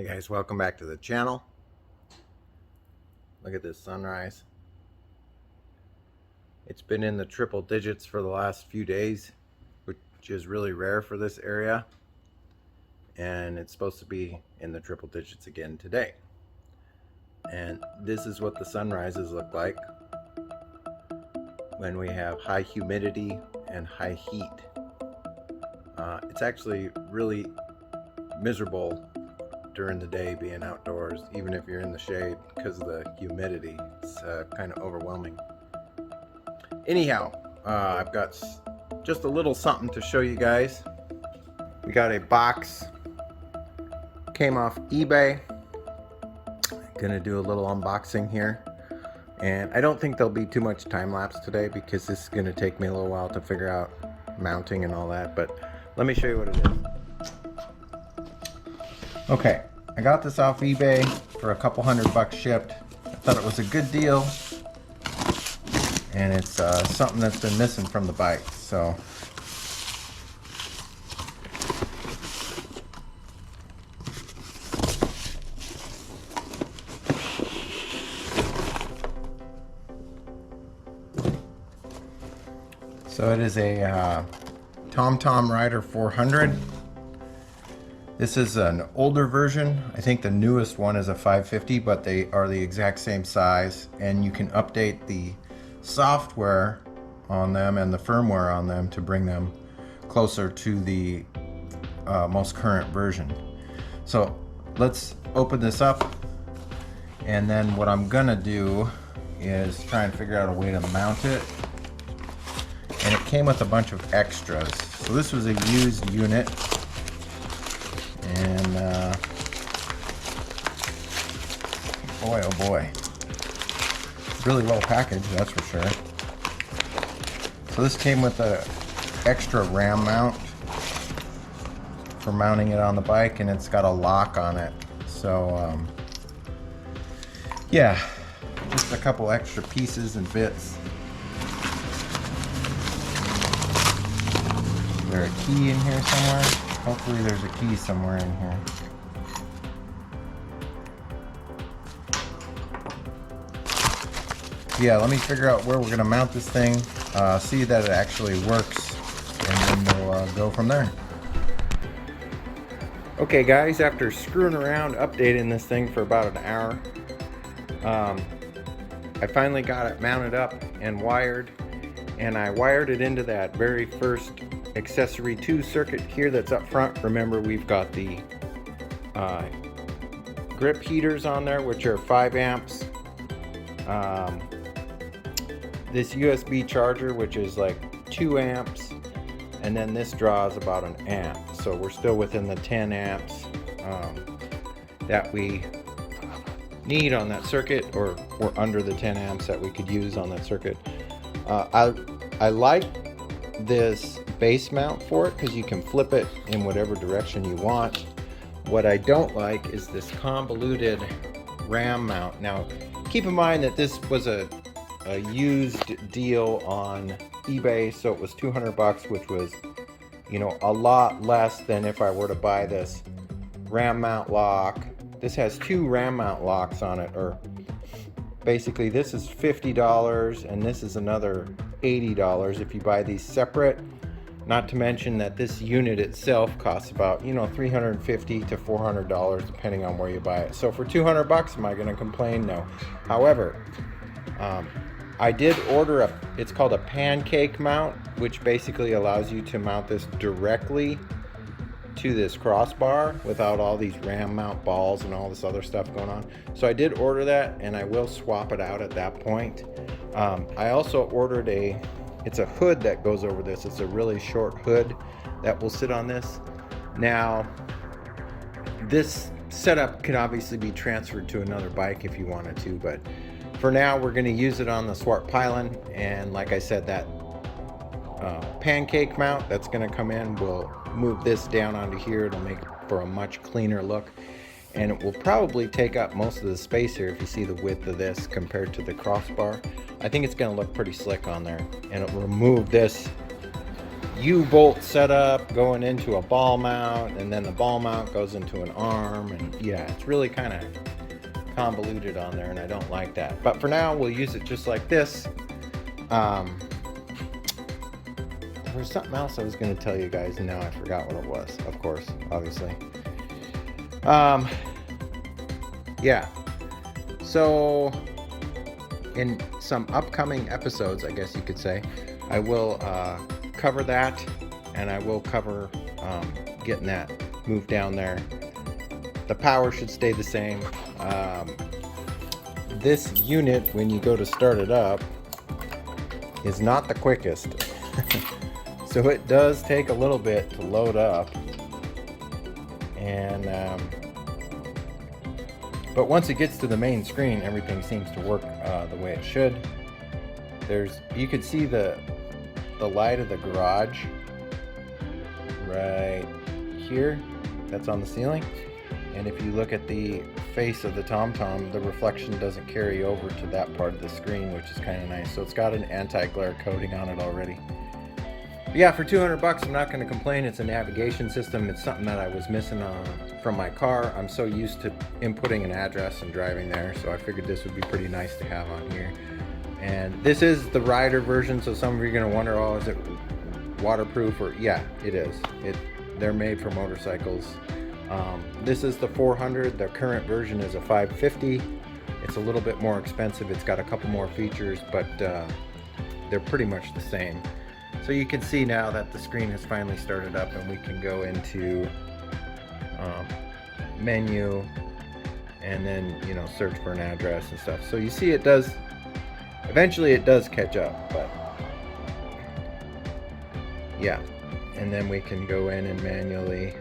Hey guys, welcome back to the channel. Look at this sunrise. It's been in the triple digits for the last few days, which is really rare for this area. And it's supposed to be in the triple digits again today. And this is what the sunrises look like when we have high humidity and high heat. It's actually really miserable during the day being outdoors, even if you're in the shade, because of the humidity. It's kind of overwhelming. Anyhow, I've got just a little something to show you guys. We got a box, came off eBay. Gonna do a little unboxing here, and I don't think there'll be too much time lapse today because this is gonna take me a little while to figure out mounting and all that, but let me show you what it is. Okay, I got this off eBay for a couple $100 shipped. I thought it was a good deal, and it's something that's been missing from the bike. So it is a TomTom Rider 400. This is an older version. I think the newest one is a 550, but they are the exact same size, and you can update the software on them and the firmware on them to bring them closer to the most current version. So let's open this up, and then what I'm gonna do is try and figure out a way to mount it. And it came with a bunch of extras. So this was a used unit, and boy oh boy, really well packaged, that's for sure. So this came with a extra ram mount for mounting it on the bike, and it's got a lock on it. So yeah, just a couple extra pieces and bits. Is there a key in here somewhere? Hopefully there's a key somewhere in here. Yeah, let me figure out where we're gonna mount this thing, see that it actually works, and then we'll go from there. Okay guys, after screwing around updating this thing for about an hour, I finally got it mounted up and wired, and I wired it into that very first accessory 2 circuit here that's up front. Remember, we've got the grip heaters on there, which are 5 amps. This USB charger, which is like 2 amps, and then this draws about an amp. So we're still within the 10 amps that we need on that circuit, or we're under the 10 amps that we could use on that circuit. I like this base mount for it because you can flip it in whatever direction you want. What I don't like is this convoluted ram mount. Now keep in mind that this was a used deal on eBay, so it was $200, which was, you know, a lot less than if I were to buy this ram mount lock. This has 2 ram mount locks on it, or basically this is $50 and this is another $80 if you buy these separate. Not to mention that this unit itself costs about, you know, $350 to $400 depending on where you buy it. So for $200, am I going to complain? No. However, I did order it's called a pancake mount, which basically allows you to mount this directly to this crossbar without all these ram mount balls and all this other stuff going on. So I did order that, and I will swap it out at that point. I also ordered it's a hood that goes over this. It's a really short hood that will sit on this. Now, this setup can obviously be transferred to another bike if you wanted to, but for now we're going to use it on the Svartpilen. And like I said, that pancake mount that's going to come in will move this down onto here. It'll make for a much cleaner look, and it will probably take up most of the space here if you see the width of this compared to the crossbar. I think it's going to look pretty slick on there, and it'll remove this U-bolt setup going into a ball mount, and then the ball mount goes into an arm, and yeah, it's really kind of convoluted on there, and I don't like that. But for now, we'll use it just like this. There was something else I was going to tell you guys, and now I forgot what it was. Of course, obviously. Yeah. So, in some upcoming episodes, I guess you could say, I will cover that, and I will cover getting that moved down there. The power should stay the same. This unit, when you go to start it up, is not the quickest. So it does take a little bit to load up, and but once it gets to the main screen, everything seems to work the way it should. You can see the light of the garage right here, that's on the ceiling, and if you look at the face of the TomTom, the reflection doesn't carry over to that part of the screen, which is kind of nice. So it's got an anti-glare coating on it already. But yeah, for 200 bucks, I'm not going to complain. It's a navigation system. It's something that I was missing from my car. I'm so used to inputting an address and driving there, so I figured this would be pretty nice to have on here. And this is the rider version, so some of you are going to wonder, oh, is it waterproof? Or yeah, it is. They're made for motorcycles. This is the 400. The current version is a 550. It's a little bit more expensive. It's got a couple more features, but they're pretty much the same. So you can see now that the screen has finally started up, and we can go into menu, and then search for an address and stuff. So you see it does, eventually it does catch up, but yeah. And then we can go in and manually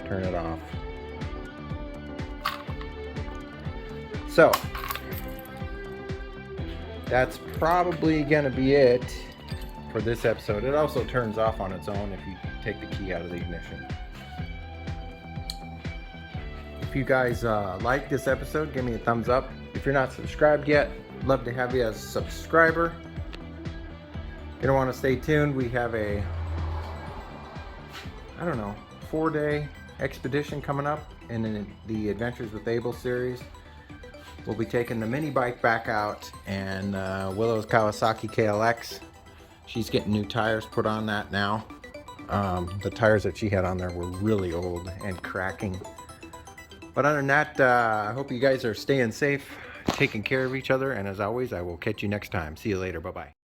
turn it off. So that's probably gonna be it for this episode. It also turns off on its own if you take the key out of the ignition. If you guys like this episode, give me a thumbs up. If you're not subscribed yet, love to have you as a subscriber. You're gonna want to stay tuned. We have a 4-day expedition coming up in the Adventures with Abel series. We'll be taking the mini bike back out, and Willow's Kawasaki KLX. She's getting new tires put on that now. The tires that she had on there were really old and cracking. But other than that, I hope you guys are staying safe, taking care of each other, and as always, I will catch you next time. See you later. Bye-bye.